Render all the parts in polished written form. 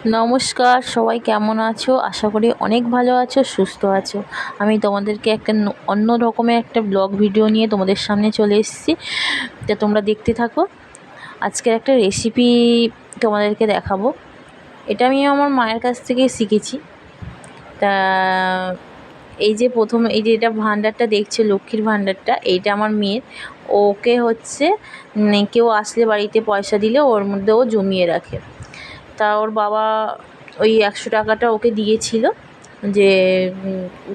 নমস্কার, সবাই কেমন আছো? আশা করি অনেক ভালো আছো, সুস্থ আছো। আমি তোমাদেরকে একটা অন্য রকমের একটা ব্লগ ভিডিও নিয়ে তোমাদের সামনে চলে এসেছি। তা তোমরা দেখতে থাকো। আজকের একটা রেসিপি তোমাদেরকে দেখাবো। এটা আমি আমার মায়ের কাছ থেকে শিখেছি। তা এই যে প্রথমে এই যে এটা ভাণ্ডারটা দেখছো, লক্ষ্মীর ভাণ্ডারটা, এইটা আমার মেয়ের। ওকে হচ্ছে কেউ আসলে বাড়িতে পয়সা দিলে ওর মধ্যে ও জমিয়ে রাখে। তা ওর বাবা ওই 100 টাকাটা ওকে দিয়েছিল, যে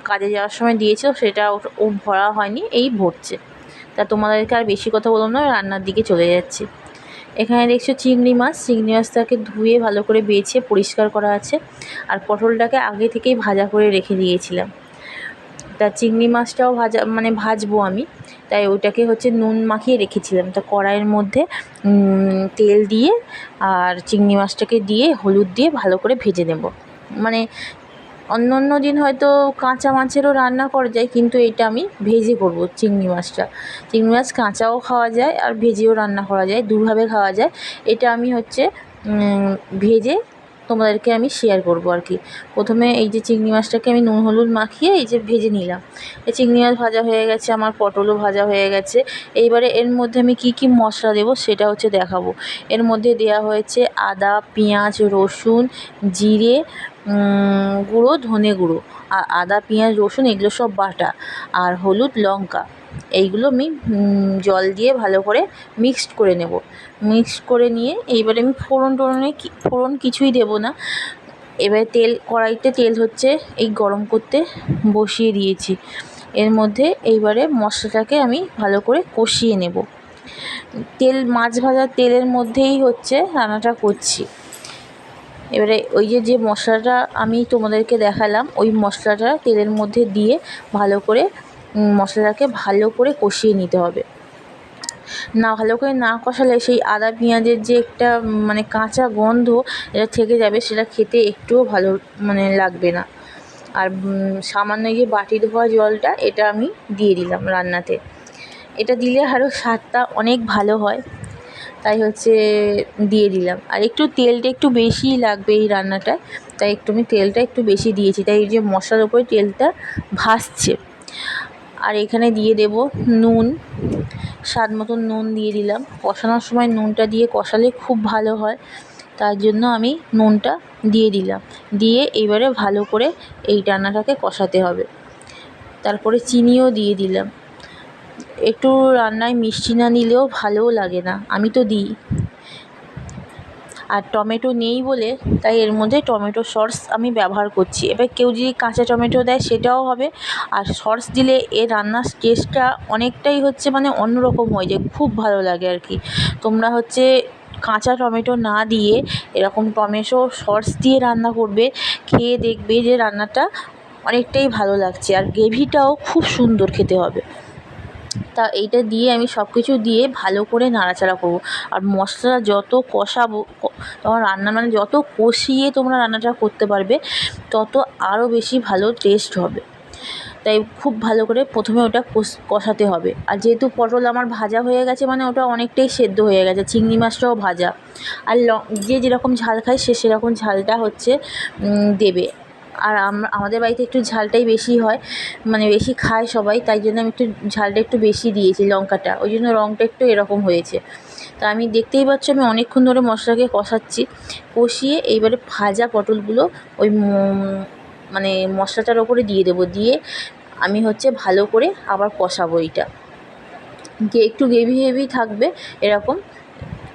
কাজে যাওয়ার সময় দিয়েছিল, সেটা ও ভরা হয়নি, এই ভরছে। তা তোমাদেরকে আর বেশি কথা বললাম না, রান্নার দিকে চলে যাচ্ছি। এখানে দেখছো চিংড়ি মাছটাকে ধুয়ে ভালো করে বেছে পরিষ্কার করা আছে। আর পটলটাকে আগে থেকেই ভাজা করে রেখে দিয়েছিলাম। তা চিংড়ি মাছটাও ভাজবো আমি, তাই ওইটাকে হচ্ছে নুন মাখিয়ে রেখেছিলাম। তা কড়াইয়ের মধ্যে তেল দিয়ে আর চিংড়ি মাছটাকে দিয়ে হলুদ দিয়ে ভালো করে ভেজে নেব। মানে অন্য দিন হয়তো কাঁচা মাছেরও রান্না করা যায়, কিন্তু এটা আমি ভেজে করব। চিংড়ি মাছ কাঁচাও খাওয়া যায় আর ভেজেও রান্না করা যায়, দুভাবে খাওয়া যায়। এটা আমি হচ্ছে ভেজে তোমাদেরকে আমি শেয়ার করব আর কি। প্রথমে এই যে চিংড়ি মাছটাকে আমি নুন হলুদ মাখিয়ে এই যে ভেজে নিলাম। এই চিংড়ি মাছ ভাজা হয়ে গেছে, আমার পটলও ভাজা হয়ে গেছে। এইবারে এর মধ্যে আমি কি মশলা দেবো সেটা হচ্ছে দেখাবো। এর মধ্যে দেয়া হয়েছে আদা, পেঁয়াজ, রসুন, জিরে গুঁড়ো, ধনে গুঁড়ো, আর আদা, পেঁয়াজ, রসুন এগুলো সব বাটা, আর হলুদ, লঙ্কা। এইগুলো আমি জল দিয়ে ভালো করে মিক্সড করে নেব। মিক্সড করে নিয়ে এইবারে আমি ফোড়ন কিছুই দেবো না। এবারে কড়াইতে তেল হচ্ছে এই গরম করতে বসিয়ে দিয়েছি। এর মধ্যে এইবারে মশলাটাকে আমি ভালো করে কষিয়ে নেব। মাছ ভাজার তেলের মধ্যেই হচ্ছে রান্নাটা করছি। এবারে ওই যে মশলাটা আমি তোমাদেরকে দেখালাম, ওই মশলাটা তেলের মধ্যে দিয়ে ভালো করে মশলাটাকে ভালো করে কষিয়ে নিতে হবে। না ভালো করে না কষালে সেই আদা পেঁয়াজের যে একটা কাঁচা গন্ধ এটা থেকে যাবে, সেটা খেতে একটুও ভালো লাগবে না। আর সামান্য যে বাটি ধোয়া জলটা এটা আমি দিয়ে দিলাম রান্নাতে। এটা দিলে আরও স্বাদটা অনেক ভালো হয়, তাই হচ্ছে দিয়ে দিলাম। আর তেলটা একটু বেশিই লাগবে এই রান্নাটায়, তাই আমি তেলটা একটু বেশি দিয়েছি, তাই এই যে মশলার উপরে তেলটা ভাসছে। আর এখানে দিয়ে দেব নুন, স্বাদ মতন নুন দিয়ে দিলাম। কষানোর সময় নুনটা দিয়ে কষালে খুব ভালো হয়, তার জন্য আমি নুনটা দিয়ে দিলাম। দিয়ে এবারে ভালো করে এই রান্নাটাকে কষাতে হবে। তারপরে চিনিও দিয়ে দিলাম। একটু রান্নায় মিষ্টি না দিলেও ভালোও লাগে না, আমি তো দিই। আর টমেটো নেই বলে তাই এর মধ্যে টমেটো সস আমি ব্যবহার করছি। এবার কেউ যদি কাঁচা টমেটো দেয় সেটাও হবে, আর সস দিলে এর রান্নার টেস্টটা অনেকটাই হচ্ছে অন্যরকম হয়ে যায়, খুব ভালো লাগে আর কি। তোমরা হচ্ছে কাঁচা টমেটো না দিয়ে এরকম টমেটো সস দিয়ে রান্না করবে, খেয়ে দেখবে যে রান্নাটা অনেকটাই ভালো লাগছে, আর গ্রেভিটাও খুব সুন্দর খেতে হবে। তা এইটা দিয়ে আমি সব কিছু দিয়ে ভালো করে নাড়াচাড়া করব। আর মশলা যত কষাবো, তোমার রান্না যত কষিয়ে তোমরা রান্নাটা করতে পারবে, তত আরও বেশি ভালো টেস্ট হবে। তাই খুব ভালো করে প্রথমে ওটা কষাতে হবে। আর যেহেতু পটল আমার ভাজা হয়ে গেছে, ওটা অনেকটাই সেদ্ধ হয়ে গেছে, চিংড়ি মাছটাও ভাজা। আর যে যেরকম ঝাল খায় সে সেরকম ঝালটা হচ্ছে দেবে। আর আমাদের বাড়িতে একটু ঝালটাই বেশি হয়, বেশি খায় সবাই, তাই জন্য আমি একটু ঝালটা একটু বেশি দিয়েছি, লঙ্কাটা, ওই জন্য রঙটা একটু এরকম হয়েছে। তা আমি দেখতেই পাচ্ছ আমি অনেকক্ষণ ধরে মশলাকে কষাচ্ছি। কষিয়ে এইবারে ভাজা পটলগুলো ওই মশলাটার ওপরে দিয়ে দেবো। দিয়ে আমি হচ্ছে ভালো করে আবার কষাবো। এইটা একটু গ্রেভি থাকবে,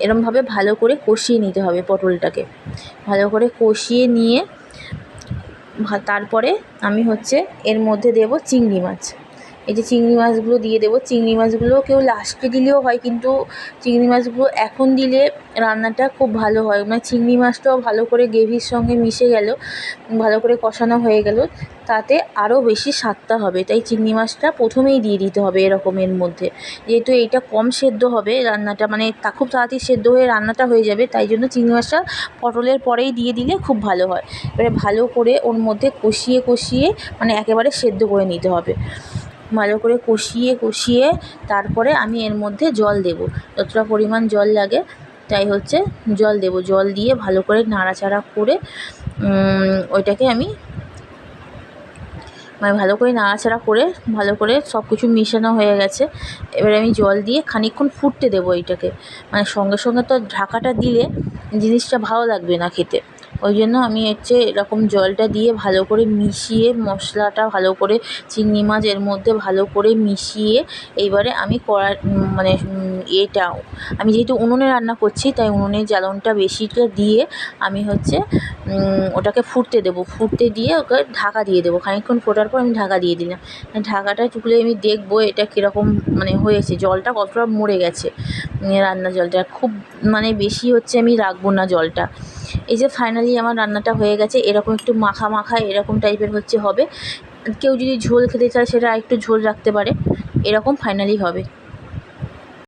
এরমভাবে ভালো করে কষিয়ে নিতে হবে পটলটাকে। ভালো করে কষিয়ে নিয়ে তারপরে আমি হচ্ছে এর মধ্যে দেব চিংড়ি মাছ। এই যে চিংড়ি মাছগুলো দিয়ে দেবো। চিংড়ি মাছগুলো কেউ লাস্টে দিলেও হয়, কিন্তু চিংড়ি মাছগুলো এখন দিলে রান্নাটা খুব ভালো হয়। চিংড়ি মাছটাও ভালো করে গ্রেভির সঙ্গে মিশে গেল, ভালো করে কষানো হয়ে গেল, তাতে আরও বেশি স্বাদটা হবে। তাই চিংড়ি মাছটা প্রথমেই দিয়ে দিতে হবে এর মধ্যে। যেহেতু এইটা কম সেদ্ধ হবে রান্নাটা, তা খুব তাড়াতাড়ি সেদ্ধ হয়ে রান্নাটা হয়ে যাবে, তাই জন্য চিংড়ি মাছটা পটলের পরেই দিয়ে দিলে খুব ভালো হয়। এবারে ভালো করে ওর মধ্যে কষিয়ে একেবারে সেদ্ধ করে নিতে হবে। ভালো করে কষিয়ে তারপরে আমি এর মধ্যে জল দেব, যতটা পরিমাণ জল লাগে তাই হচ্ছে জল দেব, জল দিয়ে ভালো করে নাড়াচাড়া করে ওইটাকে আমি মানে ভালো করে নাড়াচাড়া করে ভালো করে সব কিছু মেশানো হয়ে গেছে। এবারে আমি জল দিয়ে খানিকক্ষণ ফুটতে দেবো এইটাকে, মানে সঙ্গে সঙ্গে তো ঢাকাটা দিলে জিনিসটা ভালো লাগবে না খেতে। ওই জন্য আমি হচ্ছে এরকম জলটা দিয়ে ভালো করে মিশিয়ে মশলাটা ভালো করে চিংড়ি মাছ এর মধ্যে ভালো করে মিশিয়ে এইবারে আমি মানে এটাও আমি যেহেতু উনুনে রান্না করছি তাই উনুনের জ্বালনটা বেশিটা দিয়ে আমি হচ্ছে ওটাকে ফুটতে দেবো, ফুটতে দিয়ে ওকে ঢাকা দিয়ে দেবো। খানিকক্ষণ ফোটার পর আমি ঢাকা দিয়ে দিলাম। ঢাকাটা খুলে আমি দেখবো এটা কীরকম মানে হয়েছে, জলটা কতটা মরে গেছে। রান্নার জলটা খুব মানে বেশি হচ্ছে আমি রাখবো না জলটা। এই যে ফাইনালি আমার রান্নাটা হয়ে গেছে, এরকম একটু মাখা মাখা এরকম টাইপের হচ্ছে হবে। কেউ যদি ঝোল খেতে চায় সেটা আরেকটু ঝোল রাখতে পারে, এরকম ফাইনালি হবে।